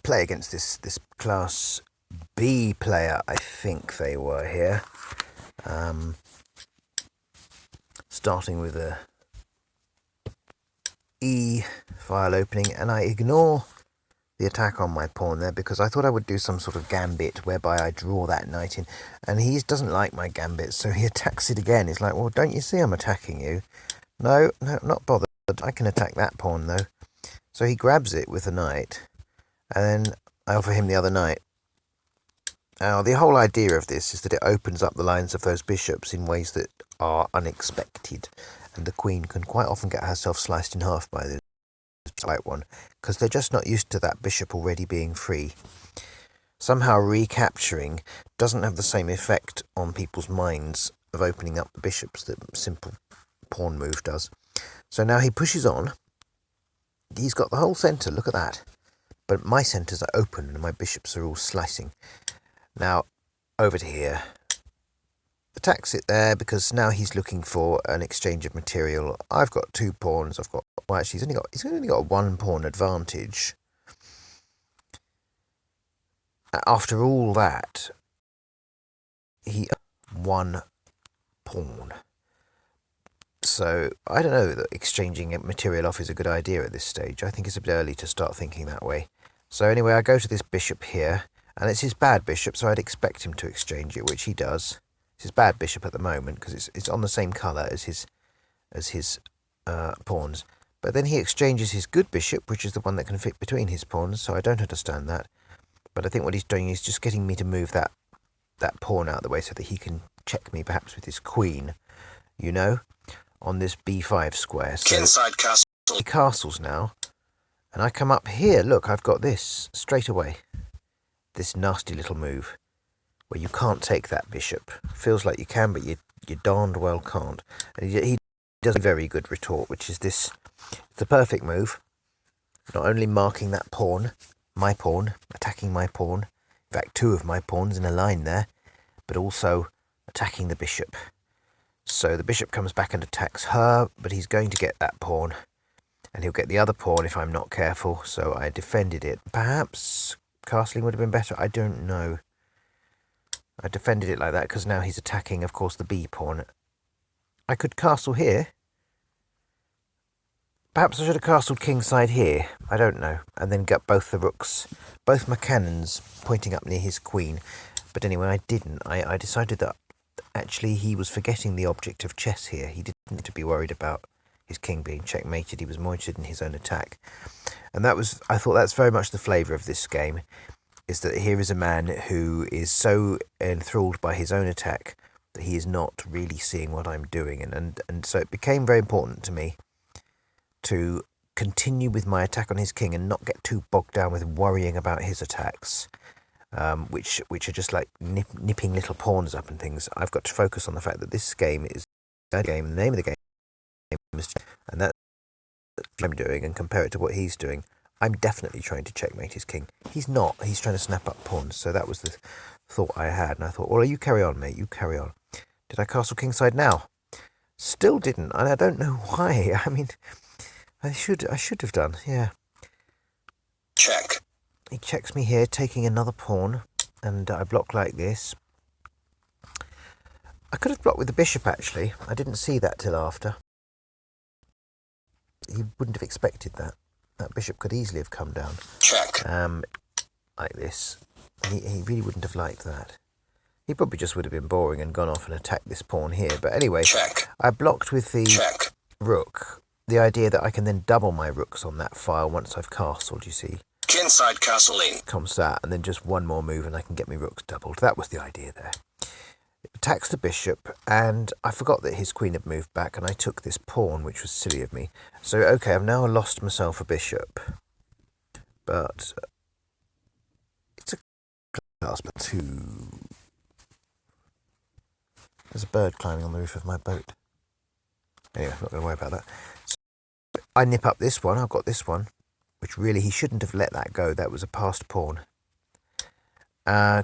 play against this class B player, I think they were here. Starting with a E file opening, and I ignore the attack on my pawn there because I thought I would do some sort of gambit whereby I draw that knight in, and he doesn't like my gambit, so he attacks it again. He's like, well, don't you see I'm attacking you? No, not bothered. I can attack that pawn though. So he grabs it with the knight, and then I offer him the other knight. Now, the whole idea of this is that it opens up the lines of those bishops in ways that are unexpected, and the queen can quite often get herself sliced in half by this white one, because they're just not used to that bishop already being free. Somehow recapturing doesn't have the same effect on people's minds of opening up the bishops that a simple pawn move does. So now he pushes on. He's got the whole centre, look at that. But my centres are open and my bishops are all slicing. Now, over to here. Attacks it there because now he's looking for an exchange of material. I've got 2 pawns. Well, actually, he's only got a 1 pawn advantage. After all that, he 1 pawn. So I don't know that exchanging material off is a good idea at this stage. I think it's a bit early to start thinking that way. So anyway, I go to this bishop here, and it's his bad bishop, so I'd expect him to exchange it, which he does. It's his bad bishop at the moment because it's on the same colour as his pawns. But then he exchanges his good bishop, which is the one that can fit between his pawns, so I don't understand that. But I think what he's doing is just getting me to move that pawn out of the way so that he can check me perhaps with his queen, you know, on this b5 square. So Inside castle. he castles now, and I come up here. Look, I've got this straight away. This nasty little move where you can't take that bishop. Feels like you can, but you darned well can't. And he does a very good retort, which is this. It's the perfect move. Not only marking that pawn, my pawn, attacking my pawn, in fact 2 of my pawns in a line there, but also attacking the bishop. So the bishop comes back and attacks her, but he's going to get that pawn, and he'll get the other pawn if I'm not careful, so I defended it. Perhaps castling would have been better, I don't know. I defended it like that because now he's attacking, of course, the b pawn. I could castle here. Perhaps I should have castled kingside here, I don't know, and then got both the rooks, both my cannons pointing up near his queen. But anyway, I didn't. I decided that actually he was forgetting the object of chess here. He didn't need to be worried about his king being checkmated. He was more interested in his own attack. And I thought that's very much the flavour of this game, is that here is a man who is so enthralled by his own attack that he is not really seeing what I'm doing. And so it became very important to me to continue with my attack on his king and not get too bogged down with worrying about his attacks, which are just like nipping little pawns up and things. I've got to focus on the fact that this game is a game, the name of the game is, and that's what I'm doing, and compare it to what he's doing. I'm definitely trying to checkmate his king. He's not. He's trying to snap up pawns. So that was the thought I had, and I thought, well, you carry on, mate. You carry on. Did I castle kingside now? Still didn't, and I don't know why. I mean, I should have done, yeah. Check. He checks me here, taking another pawn, and I block like this. I could have blocked with the bishop, actually. I didn't see that till after. He wouldn't have expected that. That bishop could easily have come down. Check. Like this. He really wouldn't have liked that. He probably just would have been boring and gone off and attacked this pawn here. But anyway, check. I blocked with the Check. rook. The idea that I can then double my rooks on that file once I've castled, you see. Inside castle in. Comes that, and then just one more move and I can get my rooks doubled. That was the idea there. It attacks the bishop, and I forgot that his queen had moved back, and I took this pawn, which was silly of me. So, okay, I've now lost myself a bishop. But it's a class but 2. There's a bird climbing on the roof of my boat. Anyway, I'm not going to worry about that. So I nip up this one. I've got this one, which really he shouldn't have let that go. That was a passed pawn.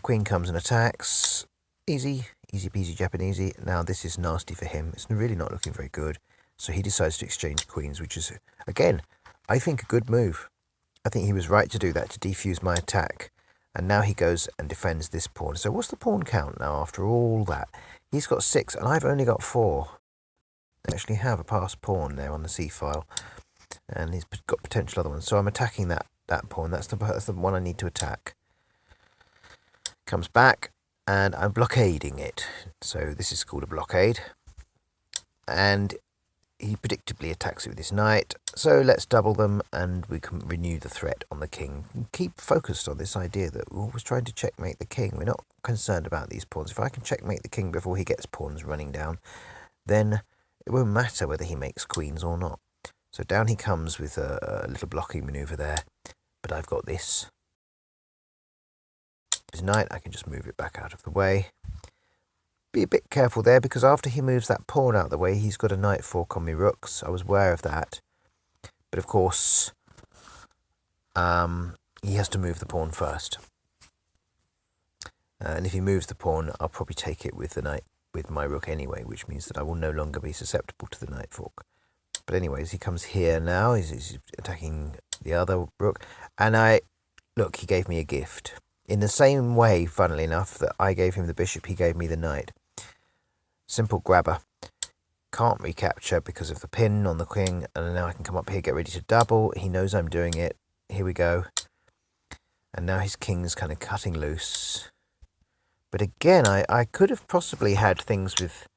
Queen comes and attacks. Easy peasy Japanesey. Now this is nasty for him. It's really not looking very good. So he decides to exchange queens, which is, again, I think a good move. I think he was right to do that, to defuse my attack. And now he goes and defends this pawn. So what's the pawn count now after all that? He's got 6 and I've only got 4. I actually have a passed pawn there on the c-file. And he's got potential other ones. So I'm attacking that pawn. That's the one I need to attack. Comes back and I'm blockading it. So this is called a blockade. And he predictably attacks it with his knight. So let's double them and we can renew the threat on the king. Keep focused on this idea that we're always trying to checkmate the king. We're not concerned about these pawns. If I can checkmate the king before he gets pawns running down, then it won't matter whether he makes queens or not. So down he comes with a little blocking manoeuvre there. But I've got this. His knight, I can just move it back out of the way. Be a bit careful there, because after he moves that pawn out of the way, he's got a knight fork on me rooks. I was aware of that. But of course, he has to move the pawn first. And if he moves the pawn, I'll probably take it with the knight, with my rook anyway, which means that I will no longer be susceptible to the knight fork. But anyways, he comes here now. He's attacking the other rook. And look, he gave me a gift. In the same way, funnily enough, that I gave him the bishop, he gave me the knight. Simple grabber. Can't recapture because of the pin on the king. And now I can come up here, get ready to double. He knows I'm doing it. Here we go. And now his king's kind of cutting loose. But again, I could have possibly had things with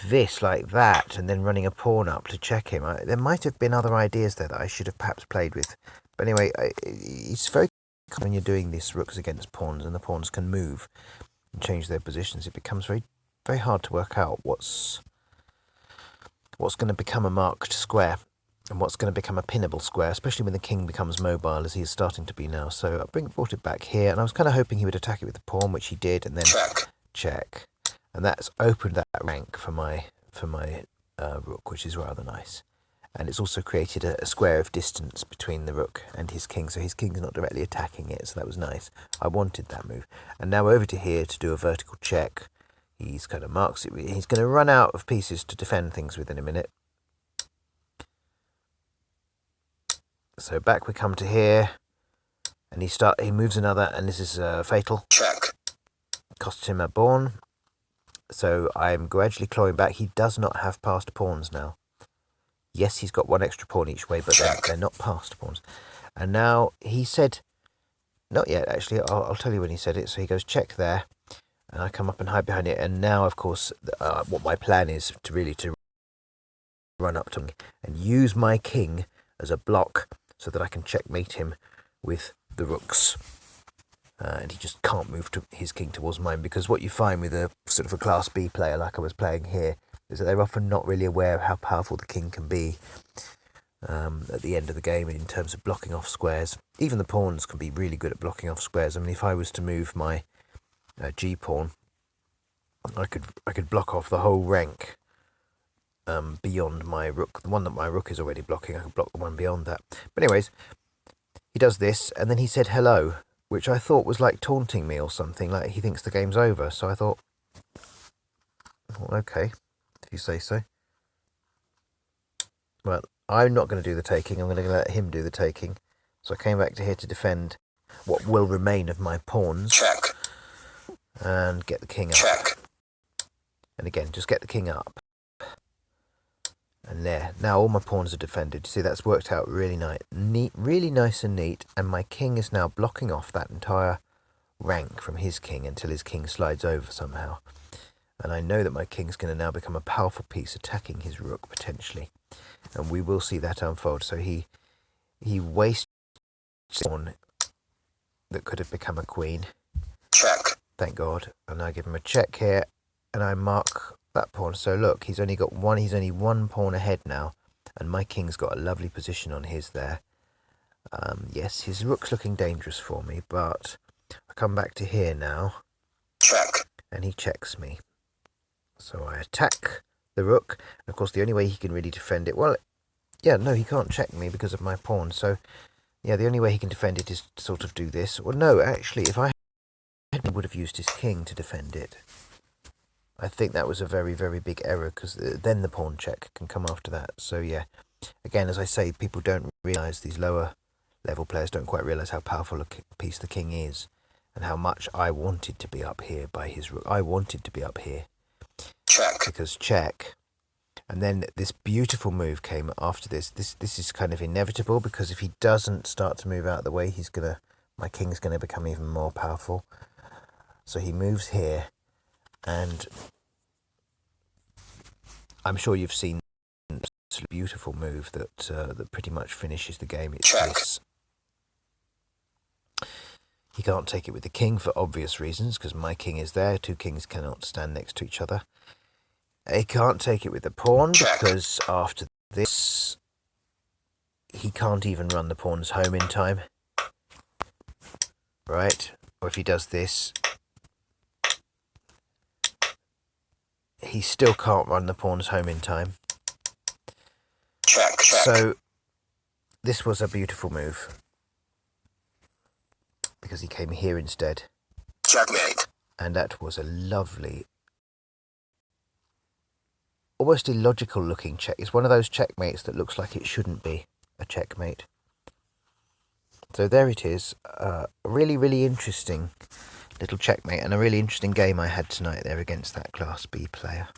this like that and then running a pawn up to check him. There might have been other ideas there that I should have perhaps played with. But anyway, it's very common when you're doing this rooks against pawns and the pawns can move and change their positions. It becomes very, very hard to work out what's going to become a marked square and what's going to become a pinnable square, especially when the king becomes mobile, as he is starting to be now. So I brought it back here, and I was kind of hoping he would attack it with the pawn, which he did, and then check. And that's opened that rank for my rook, which is rather nice. And it's also created a square of distance between the rook and his king, so his king's not directly attacking it, so that was nice. I wanted that move. And now over to here to do a vertical check. He's kind of marks it. He's going to run out of pieces to defend things with in a minute. So back we come to here, and he moves another, and this is fatal. Check. Costs him a pawn. So I'm gradually clawing back. He does not have passed pawns now. Yes, he's got one extra pawn each way, but they're not passed pawns. And now he said, not yet actually, I'll tell you when he said it. So he goes check there, and I come up and hide behind it. And now, of course, what my plan is to run up to him and use my king as a block so that I can checkmate him with the rooks. And he just can't move his king towards mine, because what you find with a sort of a Class B player like I was playing here is that they're often not really aware of how powerful the king can be at the end of the game in terms of blocking off squares. Even the pawns can be really good at blocking off squares. I mean, if I was to move my G pawn, I could block off the whole rank beyond my rook. The one that my rook is already blocking, I could block the one beyond that. But anyways, he does this, and then he said hello, which I thought was like taunting me or something, like he thinks the game's over. So I thought, well, okay, if you say so. Well, I'm not going to do the taking. I'm going to let him do the taking. So I came back to here to defend what will remain of my pawns. Check. And get the king up. Check. And again, just get the king up. And there. Now all my pawns are defended. See, that's worked out really neat, really nice and neat. And my king is now blocking off that entire rank from his king until his king slides over somehow. And I know that my king's going to now become a powerful piece attacking his rook potentially. And we will see that unfold. So he wastes a pawn that could have become a queen. Check. Thank God. And I give him a check here, and I mark that pawn. So look, he's only one pawn ahead now, and my king's got a lovely position on his there. Yes, his rook's looking dangerous for me, but I come back to here now. Check. And he checks me. So I attack the rook. And of course, the only way he can really defend it, well, yeah, no, he can't check me because of my pawn. So, yeah, the only way he can defend it is to sort of do this. Well, no, actually, if I would have used his king to defend it. I think that was a very, very big error, because then the pawn check can come after that. So yeah, again, as I say, people don't realise these lower level players don't quite realise how powerful a piece the king is, and how much I wanted to be up here by his rook. I wanted to be up here. Check. Because check. And then this beautiful move came after this. This is kind of inevitable, because if he doesn't start to move out of the way, my king's gonna become even more powerful. So he moves here, and I'm sure you've seen this beautiful move that pretty much finishes the game. It's Check. this. He can't take it with the king for obvious reasons, because my king is there. Two kings cannot stand next to each other. He can't take it with the pawn, Check. because after this, he can't even run the pawns home in time. Right? Or if he does this, he still can't run the pawns home in time. Check. Check. So, this was a beautiful move, because he came here instead. Checkmate. And that was a lovely, almost illogical looking check. It's one of those checkmates that looks like it shouldn't be a checkmate. So there it is. A really, really interesting little checkmate, and a really interesting game I had tonight there against that Class B player.